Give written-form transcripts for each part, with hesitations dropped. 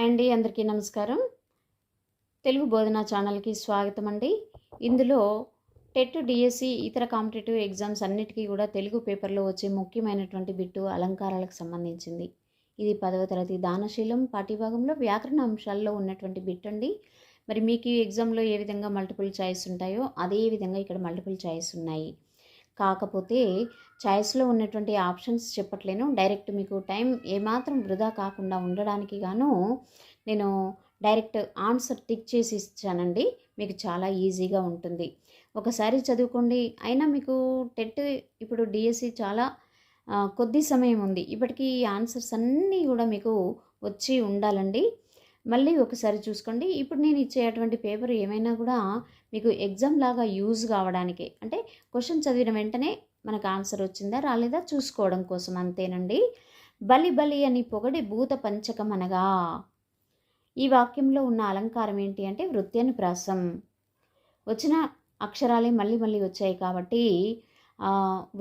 Hi అండి, అందరికీ నమస్కారం. తెలుగు బోధన ఛానల్కి స్వాగతం అండి. ఇందులో టెట్, డిఎస్సి ఇతర కాంపిటేటివ్ ఎగ్జామ్స్ అన్నిటికీ కూడా తెలుగు పేపర్లో వచ్చే ముఖ్యమైనటువంటి బిట్టు అలంకారాలకు సంబంధించింది. ఇది 10వ తరగతి దానశీలం పాఠ్యభాగంలో వ్యాకరణ అంశాల్లో ఉన్నటువంటి బిట్ అండి. మరి మీకు ఈ ఎగ్జామ్లో ఏ విధంగా మల్టిపుల్ చాయిస్ ఉంటాయో అదే విధంగా ఇక్కడ మల్టిపుల్ చాయిస్ ఉన్నాయి. కాకపోతే చాయిస్లో ఉన్నటువంటి ఆప్షన్స్ చెప్పట్లేను. డైరెక్ట్ మీకు టైం ఏమాత్రం వృధా కాకుండా ఉండడానికి గాను నేను డైరెక్ట్ ఆన్సర్ టిక్ చేసి ఇచ్చానండి. మీకు చాలా ఈజీగా ఉంటుంది. ఒకసారి చదువుకోండి. అయినా మీకు టెట్ ఇప్పుడు డిఎస్సి చాలా కొద్ది సమయం ఉంది. ఇప్పటికీ ఈ ఆన్సర్స్ అన్నీ కూడా మీకు వచ్చి ఉండాలండి. మళ్ళీ ఒకసారి చూసుకోండి. ఇప్పుడు నేను ఇచ్చేటువంటి పేపర్ ఏమైనా కూడా మీకు ఎగ్జామ్ లాగా యూజ్ కావడానికి, అంటే క్వశ్చన్ చదివిన వెంటనే మనకు ఆన్సర్ వచ్చిందా రాలేదా చూసుకోవడం కోసం అంతేనండి. బలి బలి అని పొగడి భూత పంచకం అనగా, ఈ వాక్యంలో ఉన్న అలంకారం ఏంటి అంటే వృత్యనుప్రాసం. వచ్చిన అక్షరాలే మళ్ళీ మళ్ళీ వచ్చాయి కాబట్టి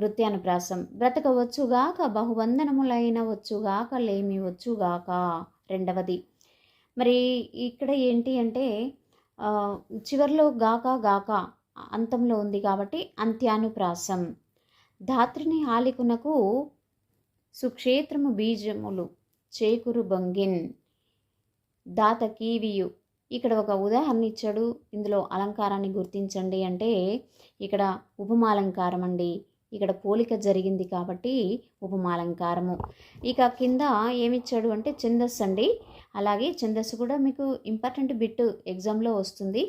వృత్యానుప్రాసం. బ్రతకవచ్చుగాక బహుబంధనములైన వచ్చుగాక లేమి వచ్చుగాక రెండవది. మరి ఇక్కడ ఏంటి అంటే చివరిలో గాక గాక అంతంలో ఉంది కాబట్టి అంత్యానుప్రాసం. ధాత్రిని హాలికునకు సుక్షేత్రము బీజములు చేకురు బొంగిన్ దాత కీవియు. ఇక్కడ ఒక ఉదాహరణ ఇచ్చాడు. ఇందులో అలంకారాన్ని గుర్తించండి అంటే ఇక్కడ ఉపమాలంకారం అండి. ఇక్కడ పోలిక జరిగింది కాబట్టి ఉపమాలంకారము. ఇక కింద ఏమిచ్చాడు అంటే ఛందస్సు అండి. అలాగే ఛందస్సు కూడా మీకు ఇంపార్టెంట్ బిట్ ఎగ్జామ్లో వస్తుంది.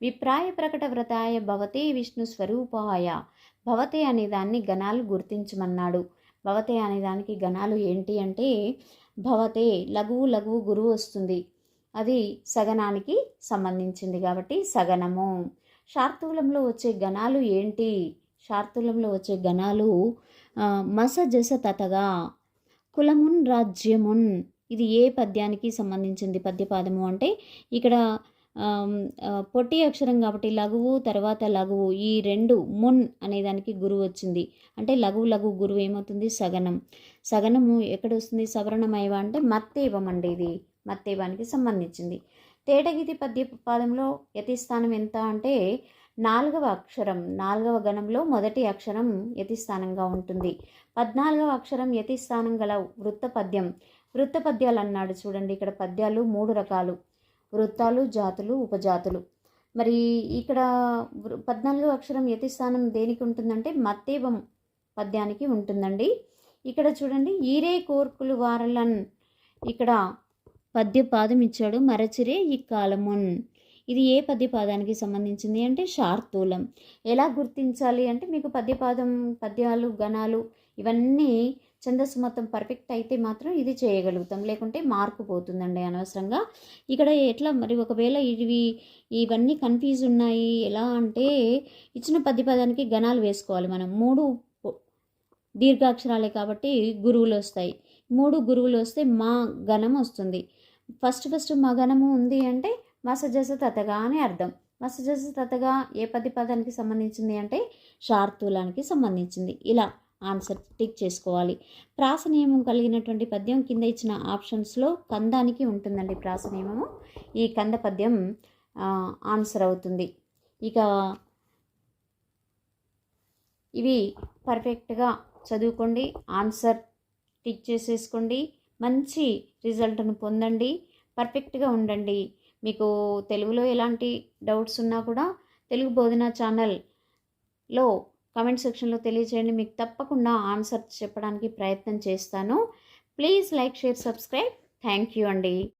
విప్రాయ ప్రకట వ్రతాయ భవతే విష్ణు స్వరూపాయ. భవతే అనే దాన్ని గణాలు గుర్తించమన్నాడు. భవతే అనే దానికి గణాలు ఏంటి అంటే భవతే లఘువు లఘువు గురువు వస్తుంది. అది సగనానికి సంబంధించింది కాబట్టి సగనము. శార్తూలంలో వచ్చే గణాలు ఏంటి? శార్తూలంలో వచ్చే గణాలు మస జస తతగా, కులమున్ రాజ్యమున్. ఇది ఏ పద్యానికి సంబంధించింది పద్యపాదము అంటే ఇక్కడ పొట్టి అక్షరం కాబట్టి లఘువు తర్వాత లఘువు, ఈ రెండు మున్ అనేదానికి గురువు వచ్చింది. అంటే లఘువు లఘువు గురువు ఏమవుతుంది? సగనం. సగనము ఎక్కడ వస్తుంది? సవర్ణమైవ అంటే మత్తేవం అండి. ఇది మత్తేవానికి సంబంధించింది. తేటగీతి పద్యపాదంలో యతిస్థానం ఎంత అంటే 4వ అక్షరం. 4వ గణంలో మొదటి అక్షరం యతిస్థానంగా ఉంటుంది. 14వ అక్షరం యతిస్థానం గల వృత్త పద్యం. వృత్త పద్యాలు అన్నాడు చూడండి. ఇక్కడ పద్యాలు 3 రకాలు: వృత్తాలు, జాతులు, ఉపజాతులు. మరి ఇక్కడ 14వ అక్షరం యతిస్థానం దేనికి ఉంటుందంటే మత్తేవం పద్యానికి ఉంటుందండి. ఇక్కడ చూడండి, ఈరే కోర్కులు వారలన్. ఇక్కడ పద్యపాదం ఇచ్చాడు, మరచిరే ఈ కాలమున్. ఇది ఏ పద్యపాదానికి సంబంధించింది అంటే శార్తూలం. ఎలా గుర్తించాలి అంటే మీకు పద్యపాదం, పద్యాలు, గణాలు ఇవన్నీ ఛందస్సు మొత్తం పర్ఫెక్ట్ అయితే మాత్రం ఇది చేయగలుగుతాం, లేకుంటే మార్కు పోతుందండి అనవసరంగా. ఇక్కడ ఎట్లా మరి ఒకవేళ ఇవన్నీ కన్ఫ్యూజ్ ఉన్నాయి ఎలా అంటే ఇచ్చిన పద్యపదానికి గణాలు వేసుకోవాలి మనం. 3 దీర్ఘాక్షరాలే కాబట్టి గురువులు వస్తాయి. 3 గురువులు వస్తే మా గణం వస్తుంది. ఫస్ట్ మా గణము ఉంది అంటే మసజస తతగా అని అర్థం. మసజస తతగా ఏ పద్యపదానికి సంబంధించింది అంటే శార్తూలానికి సంబంధించింది. ఇలా ఆన్సర్ టిక్ చేసుకోవాలి. ప్రాస నియమం కలిగినటువంటి పద్యం కింద ఇచ్చిన ఆప్షన్స్లో కందానికి ఉంటుందండి ప్రాస నియమము. ఈ కంద పద్యం ఆన్సర్ అవుతుంది. ఇక ఇవి పర్ఫెక్ట్గా చదువుకోండి, ఆన్సర్ టిక్ చేసేసుకోండి, మంచి రిజల్ట్ను పొందండి, పర్ఫెక్ట్గా ఉండండి. మీకు తెలుగులో ఎలాంటి డౌట్స్ ఉన్నా కూడా తెలుగు బోధన ఛానల్లో కామెంట్ సెక్షన్లో తెలియజేయండి. మీకు తప్పకుండా ఆన్సర్ చెప్పడానికి ప్రయత్నం చేస్తాను. Please like, share, subscribe. Thank you అండి.